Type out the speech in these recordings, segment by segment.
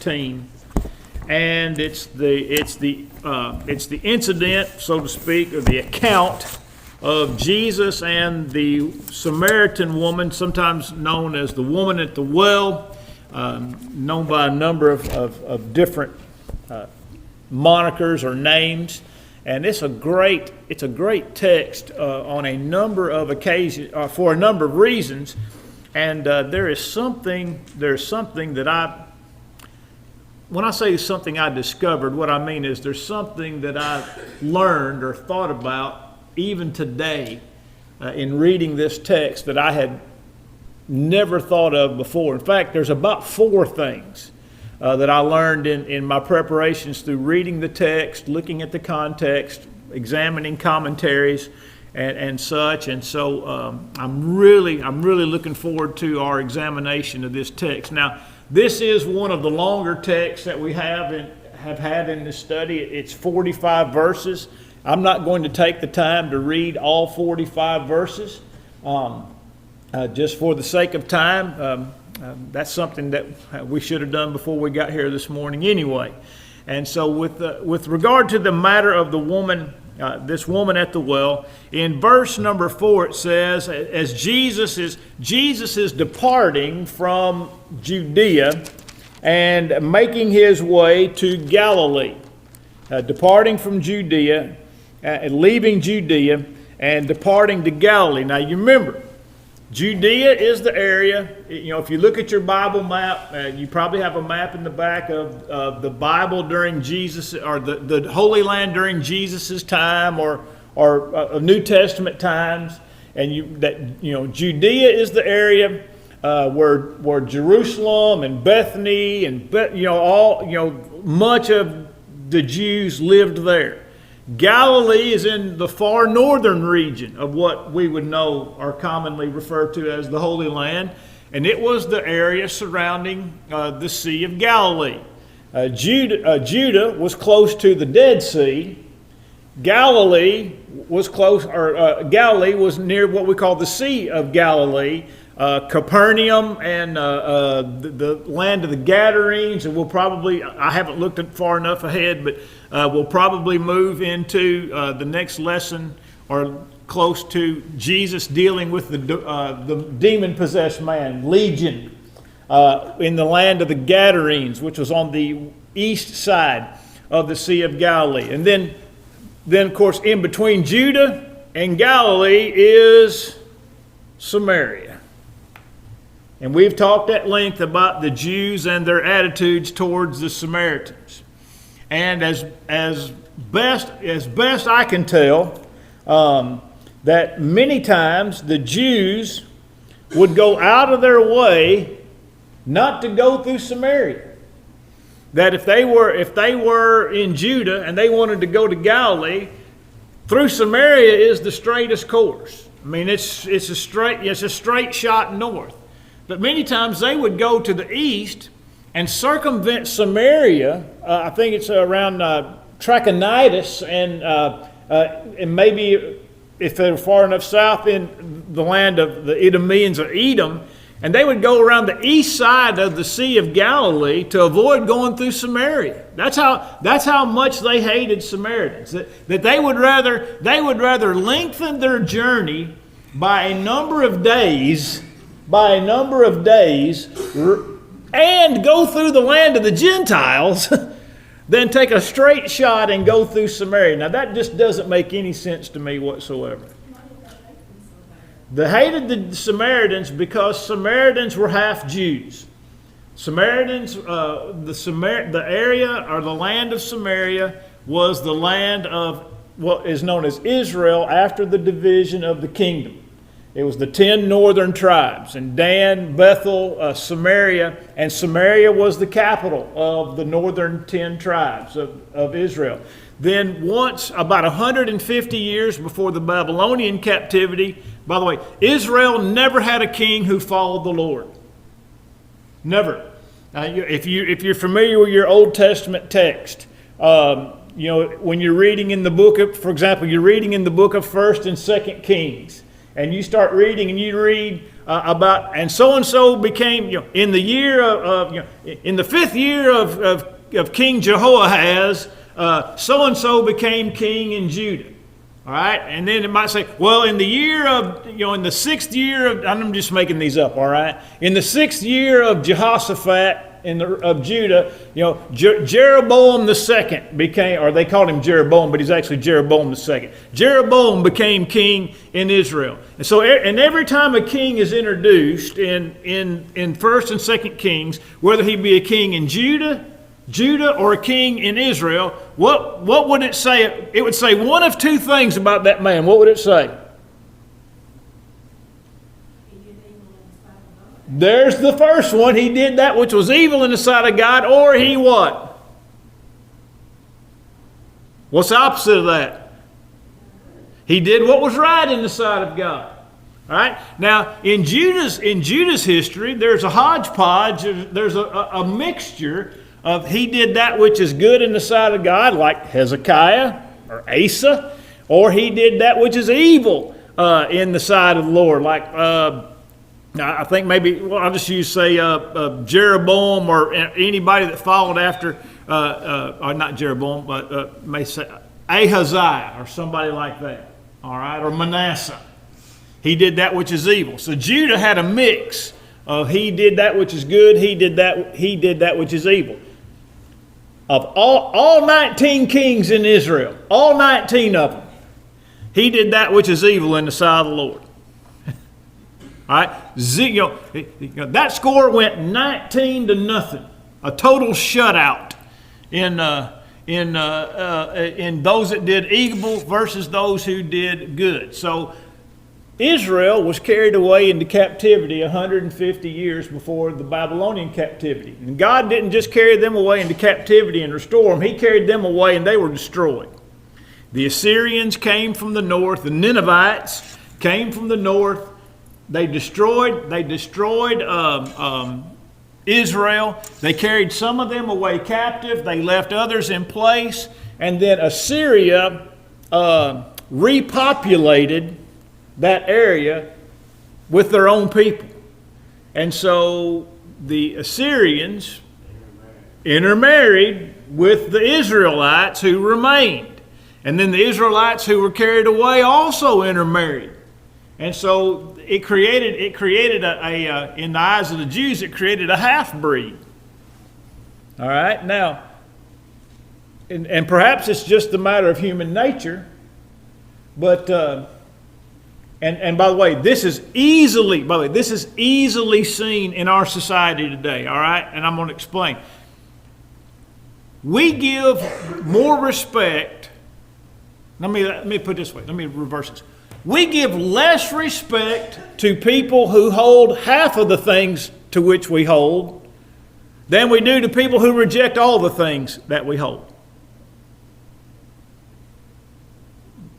13, and it's the incident, so to speak, or the account of Jesus and the Samaritan woman, sometimes known as the woman at the well, known by a number of different monikers or names. And it's a great text on a number of occasions, for a number of reasons. And there's something that when I say something I discovered, what I mean is there's something that I learned or thought about even today in reading this text that I had never thought of before. In fact, there's about 4 things that I learned in my preparations through reading the text, looking at the context, examining commentaries, and such. And so I'm really looking forward to our examination of this text. Now, this is one of the longer texts that we have had in this study. It's 45 verses. I'm not going to take the time to read all 45 verses, just for the sake of time. That's something that we should have done before we got here this morning anyway. And so with regard to the matter of the woman, this woman at the well, in verse number 4 it says, as Jesus is departing from Judea and making his way to Galilee, departing from Judea, leaving Judea and departing to Galilee. Now you remember, Judea is the area, if you look at your Bible map, you probably have a map in the back of the Bible during Jesus, or the Holy Land during Jesus' time, or New Testament times. And Judea is the area where Jerusalem and Bethany and much of the Jews lived there. Galilee is in the far northern region of what we would know or commonly referred to as the Holy Land, and it was the area surrounding the Sea of Galilee. Judah was close to the Dead Sea. Galilee was Galilee was near what we call the Sea of Galilee. Capernaum and the land of the Gadarenes, and I haven't looked at far enough ahead, but we'll probably move into the next lesson or close to Jesus dealing with the demon-possessed man, Legion, in the land of the Gadarenes, which was on the east side of the Sea of Galilee. And then of course, in between Judah and Galilee is Samaria. And we've talked at length about the Jews and their attitudes towards the Samaritans. And as best I can tell, that many times the Jews would go out of their way not to go through Samaria. That if they were in Judah and they wanted to go to Galilee, through Samaria is the straightest course. I mean, it's a straight shot north. But many times they would go to the east and circumvent Samaria. I think it's around Trachonitis, and maybe if they were far enough south in the land of the Edomians or Edom, and they would go around the east side of the Sea of Galilee to avoid going through Samaria. That's how much they hated Samaritans. That they would rather lengthen their journey by a number of days, and go through the land of the Gentiles than take a straight shot and go through Samaria. Now that just doesn't make any sense to me whatsoever. They hated the Samaritans because Samaritans were half Jews. Samaritans, the area or the land of Samaria was the land of what is known as Israel after the division of the kingdom. It was the 10 northern tribes, and Dan, Bethel, Samaria, and Samaria was the capital of the northern 10 tribes of Israel. Then once, about 150 years before the Babylonian captivity, by the way, Israel never had a king who followed the Lord. Never. If you're familiar with your Old Testament text, when you're reading in the book of, for example, you're reading in the book of 1st and 2nd Kings, and you start reading and you read about, and so became, in the year in the 5th year of King Jehoahaz, so became king in Judah. All right, and then it might say, well, in the year of, in the 6th year of, I'm just making these up, all right? In the 6th year of Jehoshaphat of Judah, Jeroboam II became, or they called him Jeroboam, but he's actually Jeroboam II. Jeroboam became king in Israel. And so, and every time a king is introduced in 1st and 2nd Kings, whether he be a king in Judah, or a king in Israel, what would it say? It would say one of two things about that man. What would it say? There's the first one. He did that which was evil in the sight of God, or he what? What's the opposite of that? He did what was right in the sight of God. All right. Now, in Judah's history, there's a hodgepodge. There's a mixture of he did that which is good in the sight of God, like Hezekiah or Asa, or he did that which is evil in the sight of the Lord, like I think maybe, I'll just use, say, Jeroboam or anybody that followed after, or not Jeroboam, but may say Ahaziah or somebody like that, all right, or Manasseh. He did that which is evil. So Judah had a mix of he did that which is good, he did that which is evil. Of all 19 kings in Israel, all 19 of them, he did that which is evil in the sight of the Lord. All right, that score went 19-0, a total shutout in those that did evil versus those who did good. So Israel was carried away into captivity 150 years before the Babylonian captivity. And God didn't just carry them away into captivity and restore them. He carried them away and they were destroyed. The Assyrians came from the north. The Ninevites came from the north. They destroyed Israel. They carried some of them away captive. They left others in place. And then Assyria repopulated that area with their own people. And so the Assyrians intermarried with the Israelites who remained. And then the Israelites who were carried away also intermarried. And so it created in the eyes of the Jews, it created a half-breed. All right, now, and perhaps it's just a matter of human nature, but and by the way, this is easily seen in our society today. All right, and I'm going to explain. We give more respect. Let me put it this way. Let me reverse this. We give less respect to people who hold half of the things to which we hold than we do to people who reject all the things that we hold.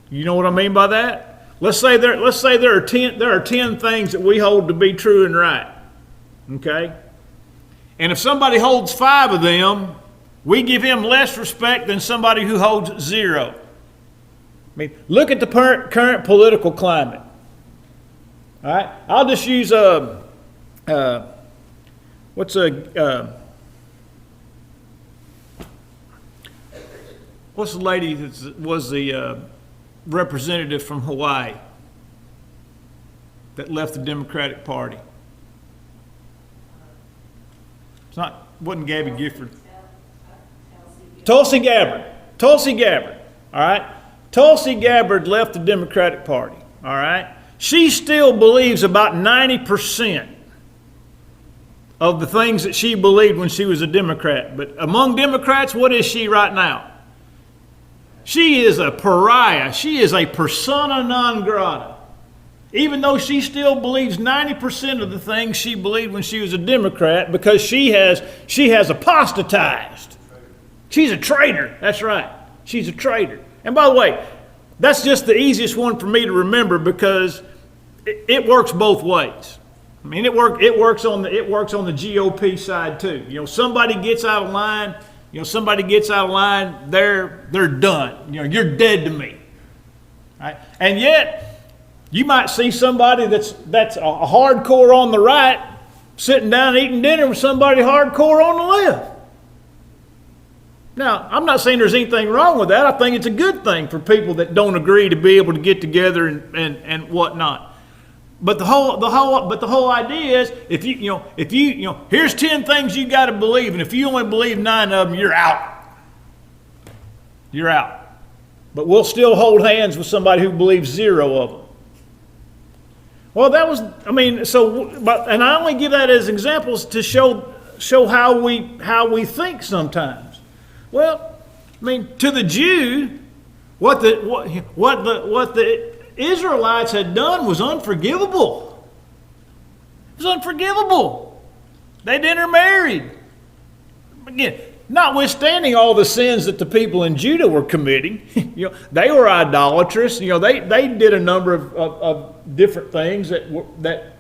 You know what I mean by that? Let's say there are 10 things that we hold to be true and right. Okay? And if somebody holds 5 of them, we give him less respect than somebody who holds 0. I mean, look at the current political climate. All right, I'll just use what's the lady that was the representative from Hawaii that left the Democratic Party? Wasn't Gabby Gifford. Tulsi Gabbard. All right. Tulsi Gabbard left the Democratic Party, all right? She still believes about 90% of the things that she believed when she was a Democrat. But among Democrats, what is she right now? She is a pariah. She is a persona non grata. Even though she still believes 90% of the things she believed when she was a Democrat, because she has apostatized. She's a traitor. That's right. She's a traitor. And by the way, that's just the easiest one for me to remember because it works both ways. I mean, it works on the GOP side too. Somebody gets out of line. They're done. You're dead to me. Right? And yet You might see somebody that's a hardcore on the right sitting down eating dinner with somebody hardcore on the left. Now, I'm not saying there's anything wrong with that. I think it's a good thing for people that don't agree to be able to get together and whatnot. But the whole idea is if you here's 10 things you got to believe, and if you only believe 9 of them, you're out. You're out. But we'll still hold hands with somebody who believes 0 of them. Well, and I only give that as examples to show how we think sometimes. Well, to the Jew, what the Israelites had done was unforgivable. It was unforgivable. They'd intermarried. Again, notwithstanding all the sins that the people in Judah were committing, they were idolatrous. They did a number of different things that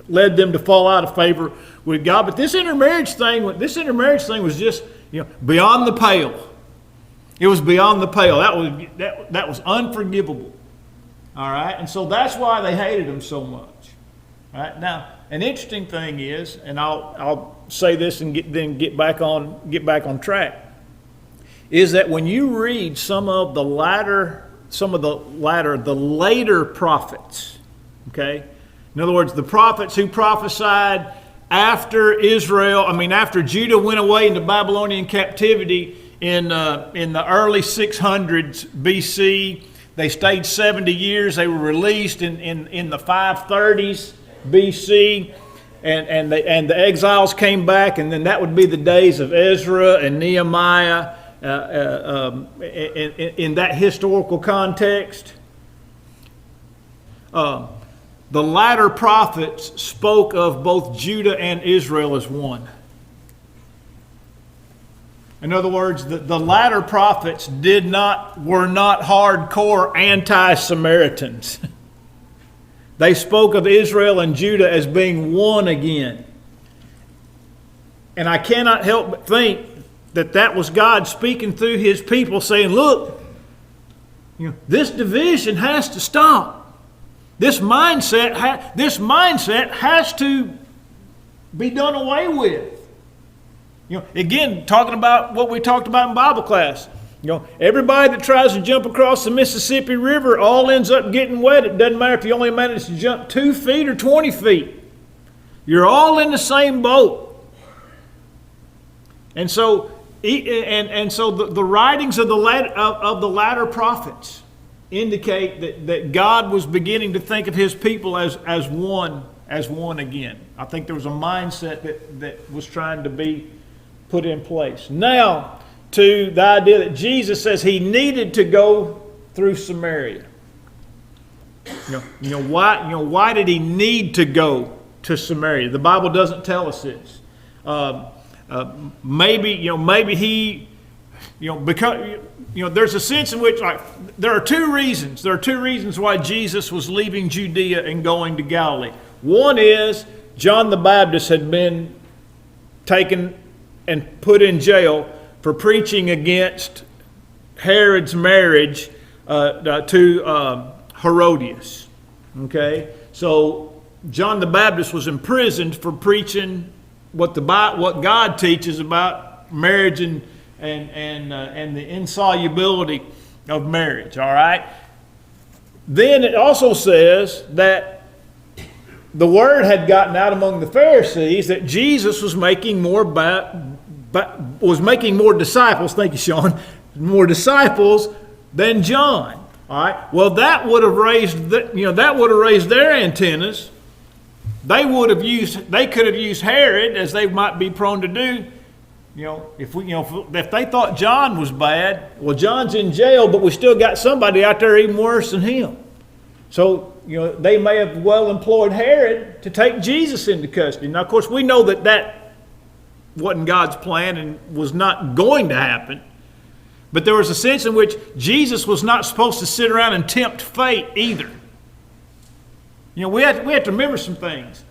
led them to fall out of favor with God. But this intermarriage thing was just beyond the pale. It was beyond the pale. That was unforgivable. All right, and so that's why they hated him so much. All right, now an interesting thing is, and I'll say this and get back on track, is that when you read the later prophets, okay, in other words, the prophets who prophesied after after Judah went away into Babylonian captivity in the early 600s BC. They stayed 70 years. They were released in the 530s BC, and the exiles came back, and then that would be the days of Ezra and Nehemiah in that historical context. The latter prophets spoke of both Judah and Israel as one. In other words, the latter prophets were not hardcore anti-Samaritans. They spoke of Israel and Judah as being one again. And I cannot help but think that was God speaking through his people saying, look, this division has to stop. This mindset has to be done away with. Again, talking about what we talked about in Bible class. Everybody that tries to jump across the Mississippi River all ends up getting wet. It doesn't matter if you only manage to jump 2 feet or 20 feet. You're all in the same boat. And so, the writings of the latter prophets indicate that God was beginning to think of his people as one again. I think there was a mindset that was trying to be put in place. Now, to the idea that Jesus says he needed to go through Samaria. Why did he need to go to Samaria? The Bible doesn't tell us this. Maybe he, because there's a sense in which there are 2 reasons. There are 2 reasons why Jesus was leaving Judea and going to Galilee. One is John the Baptist had been taken and put in jail for preaching against Herod's marriage to Herodias. Okay, so John the Baptist was imprisoned for preaching what God teaches about marriage and the insolubility of marriage. All right. Then it also says that the word had gotten out among the Pharisees that Jesus was making more disciples. Thank you, Sean. More disciples than John. All right. Well, that would have raised their antennas. They could have used Herod, as they might be prone to do. If they thought John was bad, well, John's in jail, but we still got somebody out there even worse than him. So, they may have well employed Herod to take Jesus into custody. Now, of course, we know that wasn't God's plan and was not going to happen. But there was a sense in which Jesus was not supposed to sit around and tempt fate either. We have to remember some things.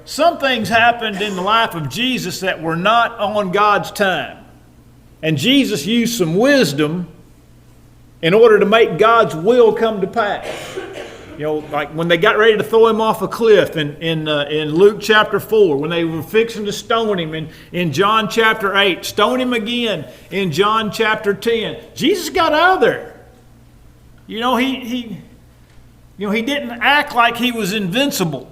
Some things happened in the life of Jesus that were not on God's time. And Jesus used some wisdom in order to make God's will come to pass. like when they got ready to throw him off a cliff in Luke chapter 4, when they were fixing to stone him in John chapter 8, stone him again in John chapter 10. Jesus got out of there. He didn't act like he was invincible.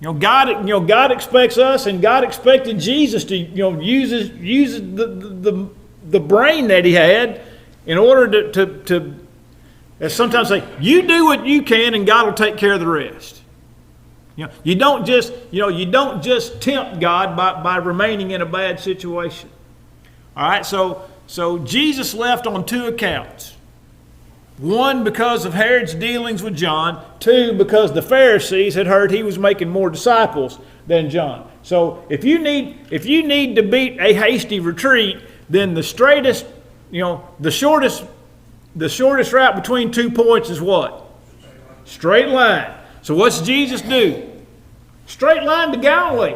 God expects us, and God expected Jesus to use the brain that he had in order to as sometimes say, you do what you can and God will take care of the rest. You don't just tempt God by remaining in a bad situation. All right, so Jesus left on two accounts. One, because of Herod's dealings with John. Two, because the Pharisees had heard he was making more disciples than John. So if you need to beat a hasty retreat, then the shortest route between 2 points is what? Straight line. So what's Jesus do? Straight line to Galilee.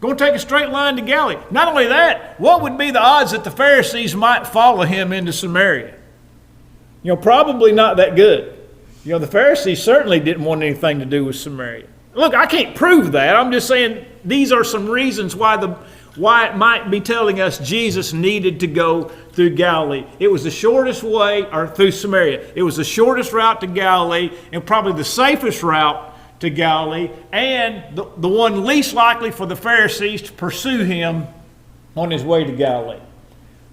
Going to take a straight line to Galilee. Not only that, what would be the odds that the Pharisees might follow him into Samaria? Probably not that good. The Pharisees certainly didn't want anything to do with Samaria. Look, I can't prove that. I'm just saying these are some reasons why it might be telling us Jesus needed to go through Galilee. It was the shortest way, or through Samaria. It was the shortest route to Galilee, and probably the safest route to Galilee, and the one least likely for the Pharisees to pursue him on his way to Galilee.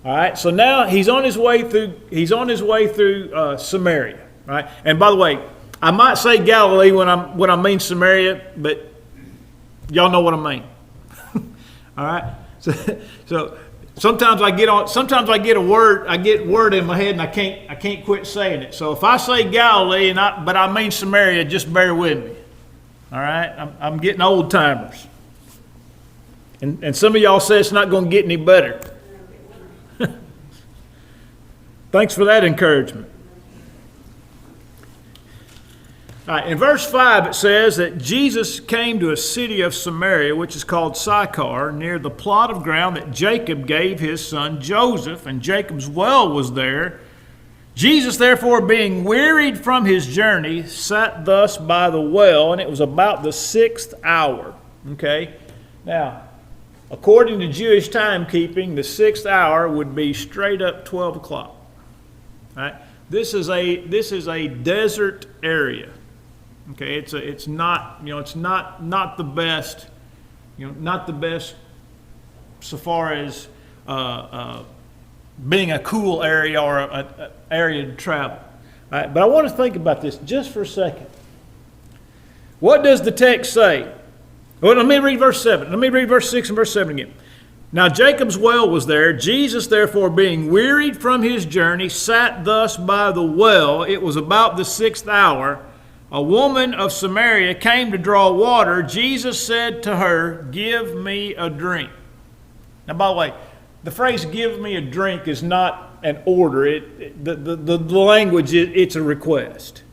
All right, so now he's on his way through Samaria. Right, and by the way, I might say Galilee when I mean Samaria, but y'all know what I mean. All right, so sometimes I get a word in my head and I can't quit saying it. So if I say Galilee but I mean Samaria, just bear with me. All right, I'm getting old timers, and some of y'all say it's not going to get any better. Thanks for that encouragement. All right, in verse 5 it says that Jesus came to a city of Samaria, which is called Sychar, near the plot of ground that Jacob gave his son Joseph, and Jacob's well was there. Jesus, therefore, being wearied from his journey, sat thus by the well, and it was about the 6th hour. Okay? Now, according to Jewish timekeeping, the 6th hour would be straight up 12 o'clock. All right? This is a desert area. Okay, it's not the best, not the best so far as being a cool area or an area to travel. All right, but I want to think about this just for a second. What does the text say? Well, let me read verse 7. Let me read verse 6 and verse 7 again. Now Jacob's well was there. Jesus, therefore, being wearied from his journey, sat thus by the well. It was about the 6th hour. A woman of Samaria came to draw water. Jesus said to her, "Give me a drink." Now, by the way, the phrase "give me a drink" is not an order. The language, it's a request.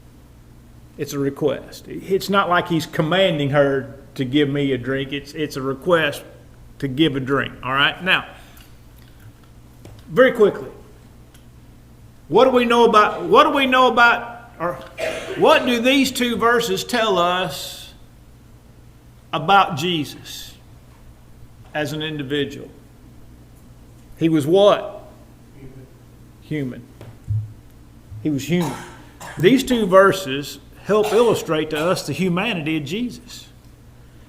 It's a request. It's not like he's commanding her to give me a drink. It's a request to give a drink. All right? Now, very quickly, what do we know about or what do these two verses tell us about Jesus as an individual? He was what? Human. He was human. These two verses help illustrate to us the humanity of Jesus.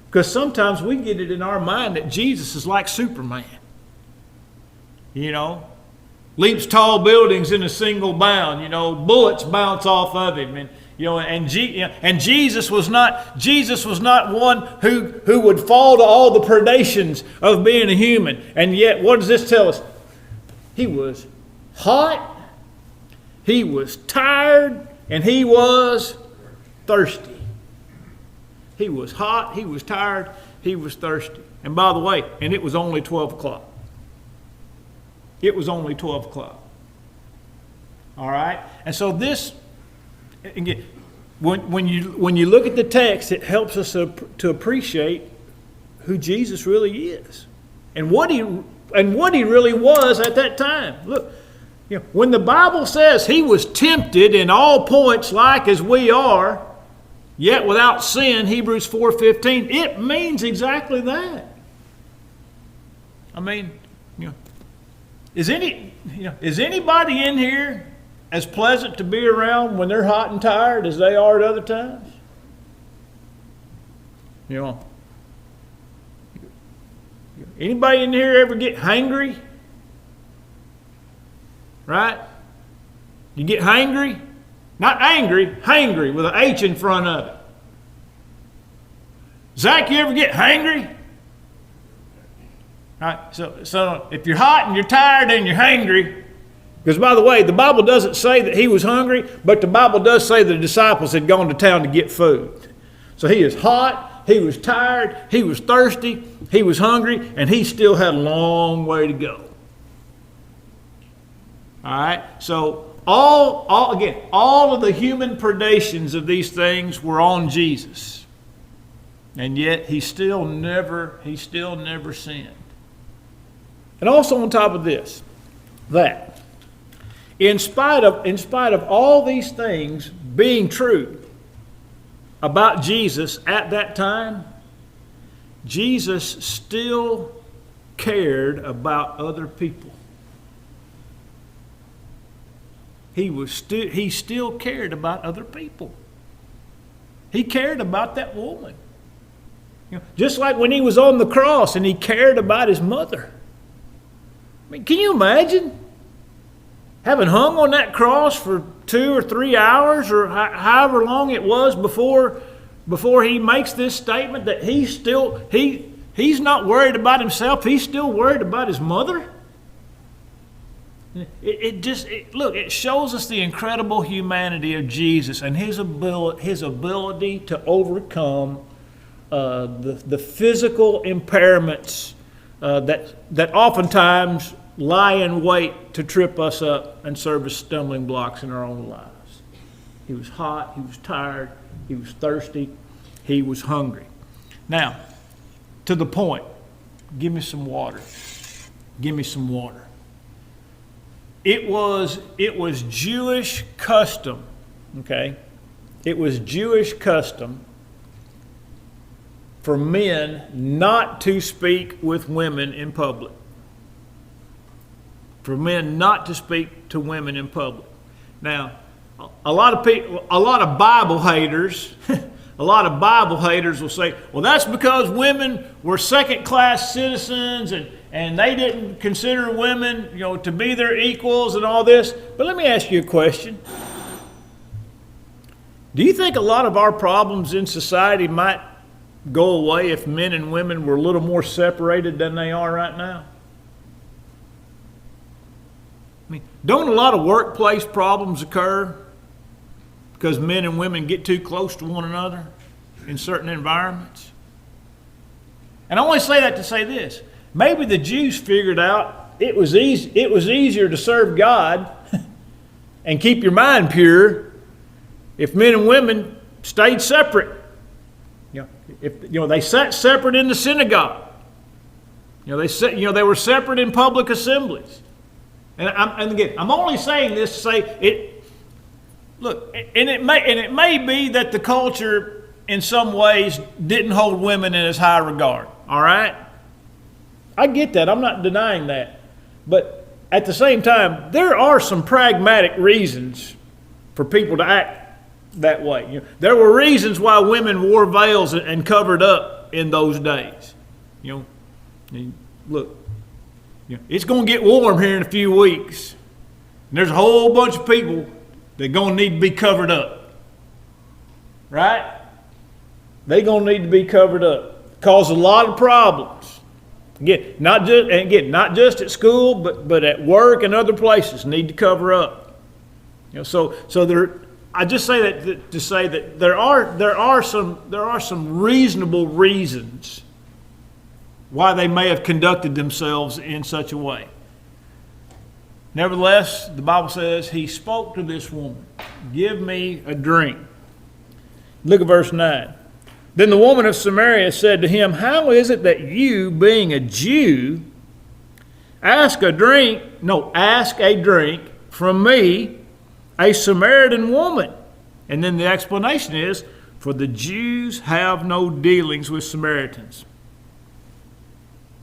Because sometimes we get it in our mind that Jesus is like Superman. Leaps tall buildings in a single bound. Bullets bounce off of him, and Jesus was not one who would fall to all the predations of being a human. And yet, what does this tell us? He was hot, he was tired, and he was thirsty. He was hot, he was tired, he was thirsty. And by the way, and it was only 12 o'clock. It was only 12 o'clock. All right? And so this, again, when you look at the text, it helps us to appreciate who Jesus really is and what he really was at that time. Look, When the Bible says he was tempted in all points like as we are, yet without sin, Hebrews 4:15, it means exactly that. I mean, is anybody in here as pleasant to be around when they're hot and tired as they are at other times? Anybody in here ever get hangry? Right? You get hangry? Not angry, hangry with an H in front of it. Zach, you ever get hangry? Right? So if you're hot and you're tired and you're hangry, because by the way, the Bible doesn't say that he was hungry, but the Bible does say the disciples had gone to town to get food. So he is hot, he was tired, he was thirsty, he was hungry, and he still had a long way to go. All right? So all of the human predations of these things were on Jesus. And yet he still never sinned. And also on top of this, that in spite of all these things being true about Jesus at that time, Jesus still cared about other people. He still cared about other people. He cared about that woman. Just like when he was on the cross and he cared about his mother. I mean, can you imagine having hung on that cross for 2 or 3 hours or however long it was before he makes this statement that he's not worried about himself, he's still worried about his mother? It shows us the incredible humanity of Jesus and his ability to overcome the physical impairments that oftentimes lie in wait to trip us up and serve as stumbling blocks in our own lives. He was hot, he was tired, he was thirsty, he was hungry. Now, to the point, give me some water. Give me some water. It was Jewish custom, okay? It was Jewish custom for men not to speak with women in public. For men not to speak to women in public. Now, a lot of Bible haters, will say, well, that's because women were second-class citizens and they didn't consider women, to be their equals and all this. But let me ask you a question. Do you think a lot of our problems in society might go away if men and women were a little more separated than they are right now? I mean, don't a lot of workplace problems occur because men and women get too close to one another in certain environments? And I only say that to say this. Maybe the Jews figured out it was easier to serve God and keep your mind pure if men and women stayed separate. They sat separate in the synagogue. They were separate in public assemblies. And again, I'm only saying this to say it. Look, and it may be that the culture in some ways didn't hold women in as high regard. All right, I get that. I'm not denying that, but at the same time, there are some pragmatic reasons for people to act that way. There were reasons why women wore veils and covered up in those days. Look. It's going to get warm here in a few weeks. And there's a whole bunch of people that are going to need to be covered up. Right? They're going to need to be covered up. Cause a lot of problems. Again, not just at school, but at work and other places need to cover up. So there. I just say that to say that there are some reasonable reasons why they may have conducted themselves in such a way. Nevertheless, the Bible says he spoke to this woman, "Give me a drink." Look at verse 9. Then the woman of Samaria said to him, "How is it that you, being a Jew, ask a drink from me, a Samaritan woman?" And then the explanation is, "For the Jews have no dealings with Samaritans."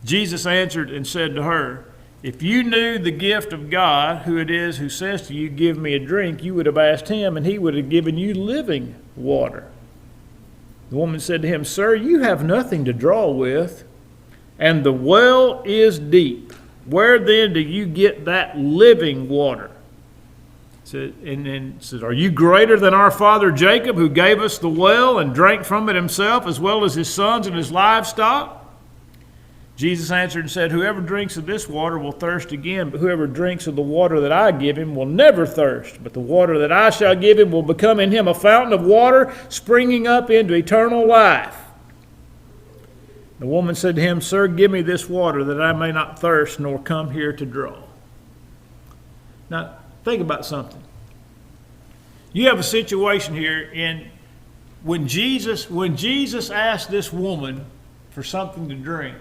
Jesus answered and said to her, "If you knew the gift of God, who it is who says to you, 'Give me a drink,' you would have asked him, and he would have given you living water." The woman said to him, "Sir, you have nothing to draw with, and the well is deep. Where then do you get that living water?" And then says, "Are you greater than our father Jacob, who gave us the well and drank from it himself, as well as his sons and his livestock?" Jesus answered and said, "Whoever drinks of this water will thirst again, but whoever drinks of the water that I give him will never thirst. But the water that I shall give him will become in him a fountain of water springing up into eternal life." The woman said to him, "Sir, give me this water that I may not thirst nor come here to draw." Now, think about something. You have a situation here when Jesus asked this woman for something to drink,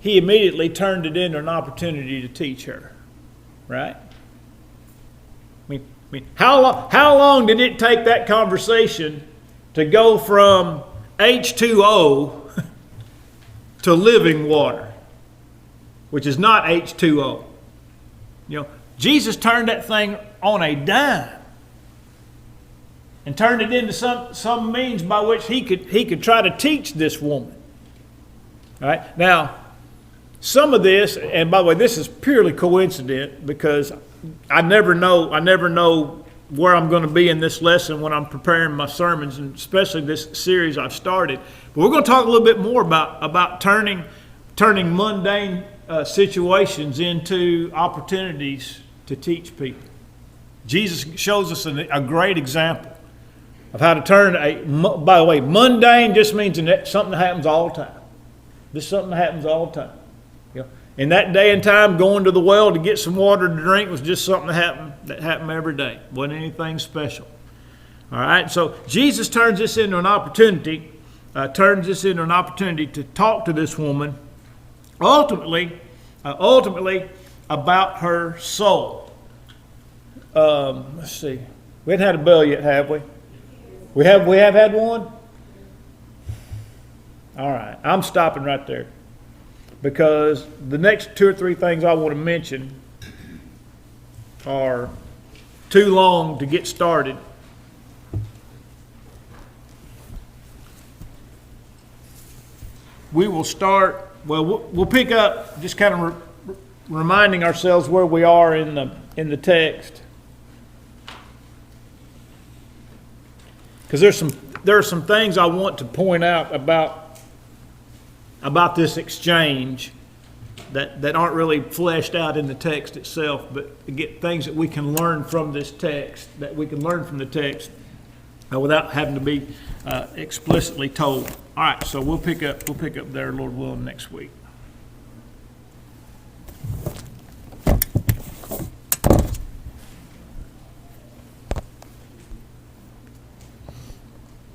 he immediately turned it into an opportunity to teach her, right? I mean, how long did it take that conversation to go from H2O to living water, which is not H2O? Jesus turned that thing on a dime and turned it into some means by which he could try to teach this woman. All right? Now, some of this, and by the way, this is purely coincident because I never know where I'm going to be in this lesson when I'm preparing my sermons, and especially this series I've started. But we're going to talk a little bit more about turning mundane situations into opportunities to teach people. Jesus shows us a great example of how to turn by the way, mundane just means something that happens all the time. This is something that happens all the time. In that day and time, going to the well to get some water to drink was just something that happened every day. Wasn't anything special. All right, so Jesus turns this into an opportunity to talk to this woman, ultimately about her soul. Let's see. We haven't had a bell yet, have we? We have had one? All right, I'm stopping right there, because the next 2 or 3 things I want to mention are too long to get started. We'll pick up just kind of reminding ourselves where we are in the text, because there are some things I want to point out about this exchange that aren't really fleshed out in the text itself, but get things that we can learn from this text, without having to be explicitly told. All right, so we'll pick up there, Lord willing, next week.